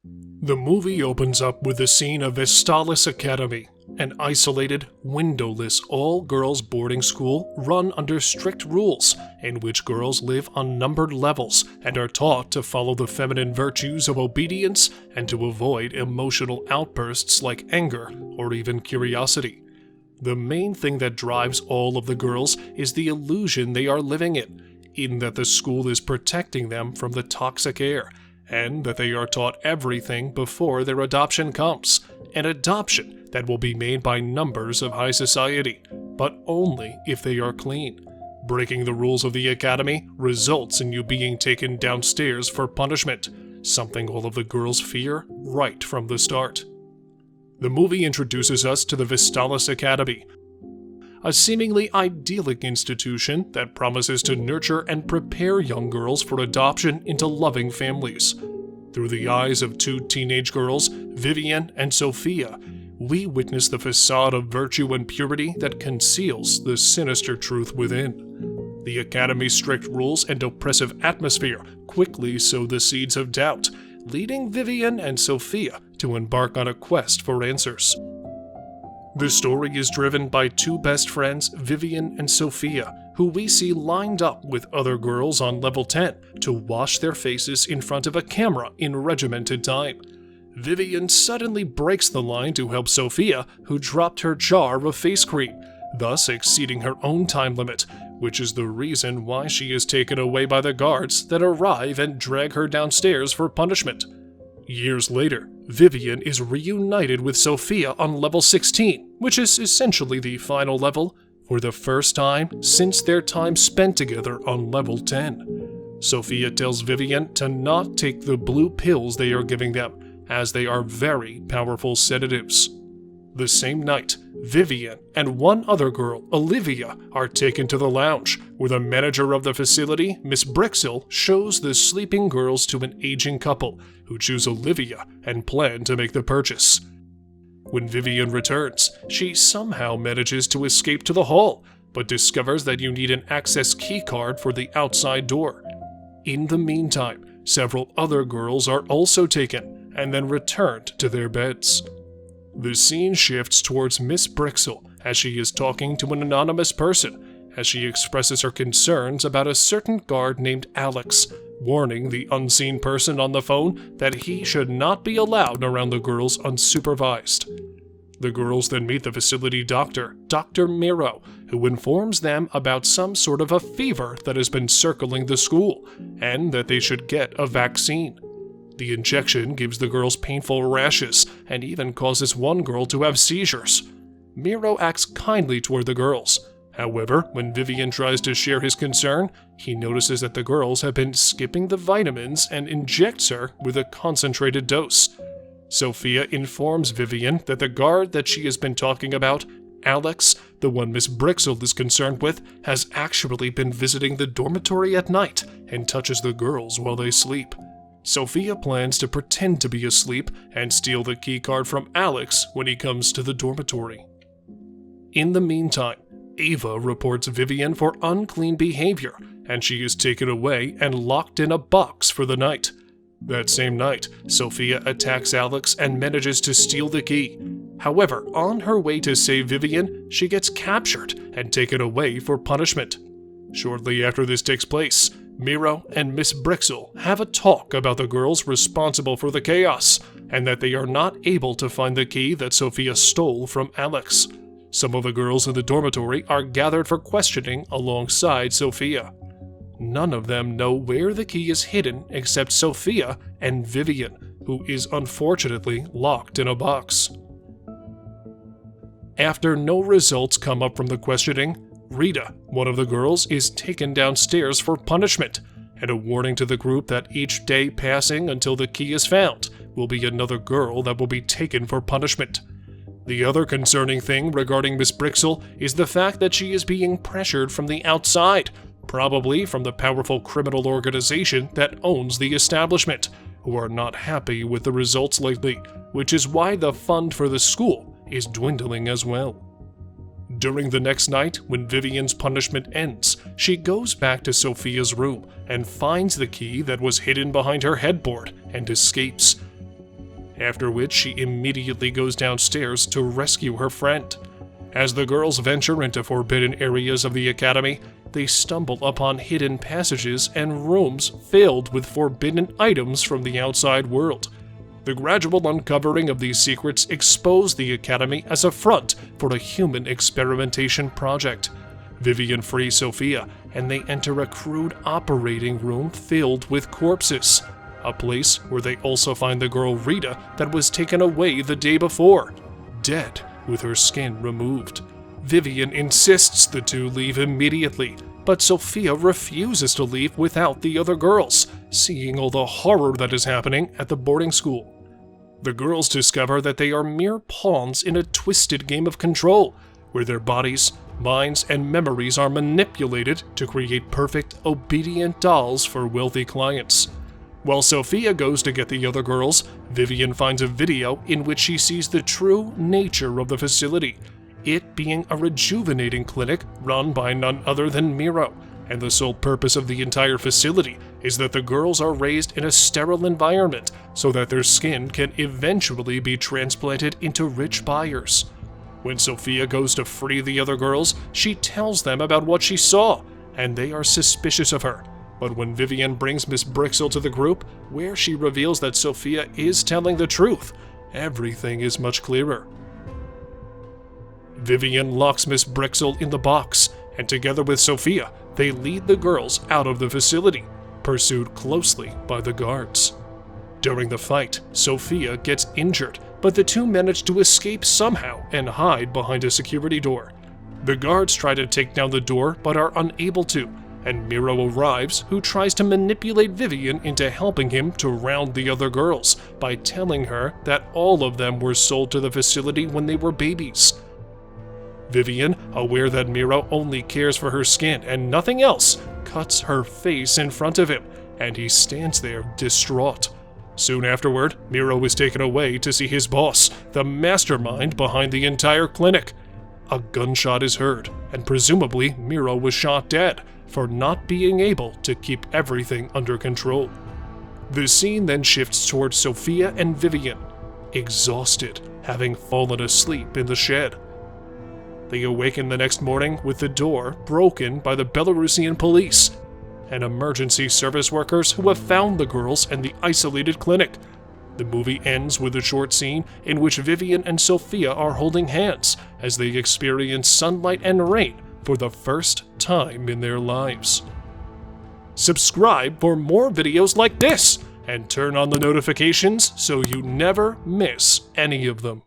The movie opens up with the scene of Vestalis Academy, an isolated, windowless, all-girls boarding school run under strict rules, in which girls live on numbered levels and are taught to follow the feminine virtues of obedience and to avoid emotional outbursts like anger or even curiosity. The main thing that drives all of the girls is the illusion they are living in that the school is protecting them from the toxic air, and that they are taught everything before their adoption comes, an adoption that will be made by numbers of high society, but only if they are clean. Breaking the rules of the academy results in you being taken downstairs for punishment, something all of the girls fear right from the start. The movie introduces us to the Vestalis Academy, a seemingly idyllic institution that promises to nurture and prepare young girls for adoption into loving families. Through the eyes of two teenage girls, Vivien and Sophia, we witness the facade of virtue and purity that conceals the sinister truth within. The Academy's strict rules and oppressive atmosphere quickly sow the seeds of doubt, leading Vivien and Sophia to embark on a quest for answers. The story is driven by two best friends, Vivien and Sophia, who we see lined up with other girls on level 10 to wash their faces in front of a camera in regimented time. Vivien suddenly breaks the line to help Sophia, who dropped her jar of face cream, thus exceeding her own time limit, which is the reason why she is taken away by the guards that arrive and drag her downstairs for punishment. Years later, Vivien is reunited with Sophia on level 16, which is essentially the final level, for the first time since their time spent together on level 10. Sophia tells Vivien to not take the blue pills they are giving them, as they are very powerful sedatives. The same night, Vivien and one other girl, Olivia, are taken to the lounge, where the manager of the facility, Miss Brixel, shows the sleeping girls to an aging couple, who choose Olivia and plan to make the purchase. When Vivien returns, she somehow manages to escape to the hall, but discovers that you need an access keycard for the outside door. In the meantime, several other girls are also taken, and then returned to their beds. The scene shifts towards Miss Brixel as she is talking to an anonymous person, as she expresses her concerns about a certain guard named Alex, warning the unseen person on the phone that he should not be allowed around the girls unsupervised. The girls then meet the facility doctor, Dr. Miro, who informs them about some sort of a fever that has been circling the school, and that they should get a vaccine. The injection gives the girls painful rashes and even causes one girl to have seizures. Miro acts kindly toward the girls. However, when Vivien tries to share his concern, he notices that the girls have been skipping the vitamins and injects her with a concentrated dose. Sophia informs Vivien that the guard that she has been talking about, Alex, the one Miss Brixel is concerned with, has actually been visiting the dormitory at night and touches the girls while they sleep. Sophia plans to pretend to be asleep and steal the keycard from Alex when he comes to the dormitory. In the meantime, Ava reports Vivien for unclean behavior, and she is taken away and locked in a box for the night. That same night, Sophia attacks Alex and manages to steal the key. However, on her way to save Vivien, she gets captured and taken away for punishment. Shortly after this takes place, Miro and Miss Brixel have a talk about the girls responsible for the chaos, and that they are not able to find the key that Sophia stole from Alex. Some of the girls in the dormitory are gathered for questioning alongside Sophia. None of them know where the key is hidden except Sophia and Vivien, who is unfortunately locked in a box. After no results come up from the questioning, Rita, one of the girls, is taken downstairs for punishment, and a warning to the group that each day passing until the key is found will be another girl that will be taken for punishment. The other concerning thing regarding Miss Brixel is the fact that she is being pressured from the outside, probably from the powerful criminal organization that owns the establishment, who are not happy with the results lately, which is why the fund for the school is dwindling as well. During the next night, when Vivien's punishment ends, she goes back to Sophia's room and finds the key that was hidden behind her headboard and escapes. after which she immediately goes downstairs to rescue her friend. As the girls venture into forbidden areas of the academy, they stumble upon hidden passages and rooms filled with forbidden items from the outside world. The gradual uncovering of these secrets expose the academy as a front for a human experimentation project. Vivien frees Sophia, and they enter a crude operating room filled with corpses, a place where they also find the girl Rita that was taken away the day before, dead with her skin removed. Vivien insists the two leave immediately, but Sophia refuses to leave without the other girls, seeing all the horror that is happening at the boarding school. The girls discover that they are mere pawns in a twisted game of control, where their bodies, minds, and memories are manipulated to create perfect, obedient dolls for wealthy clients. While Sophia goes to get the other girls, Vivien finds a video in which she sees the true nature of the facility, it being a rejuvenating clinic run by none other than Miro, and the sole purpose of the entire facility is that the girls are raised in a sterile environment so that their skin can eventually be transplanted into rich buyers. When Sophia goes to free the other girls, she tells them about what she saw, and they are suspicious of her. But when Vivien brings Miss Brixel to the group, where she reveals that Sophia is telling the truth, everything is much clearer. Vivien locks Miss Brixel in the box, and together with Sophia, they lead the girls out of the facility, pursued closely by the guards. During the fight, Sophia gets injured, but the two manage to escape somehow and hide behind a security door. The guards try to take down the door but are unable to, and Miro arrives, who tries to manipulate Vivien into helping him to round the other girls by telling her that all of them were sold to the facility when they were babies. Vivien, aware that Miro only cares for her skin and nothing else, cuts her face in front of him, and he stands there distraught. Soon afterward, Miro is taken away to see his boss, the mastermind behind the entire clinic. A gunshot is heard, and presumably Miro was shot dead for not being able to keep everything under control. The scene then shifts towards Sophia and Vivien, exhausted, having fallen asleep in the shed. They awaken the next morning with the door broken by the Belarusian police and emergency service workers who have found the girls and the isolated clinic. The movie ends with a short scene in which Vivien and Sophia are holding hands as they experience sunlight and rain for the first time in their lives. Subscribe for more videos like this and turn on the notifications so you never miss any of them.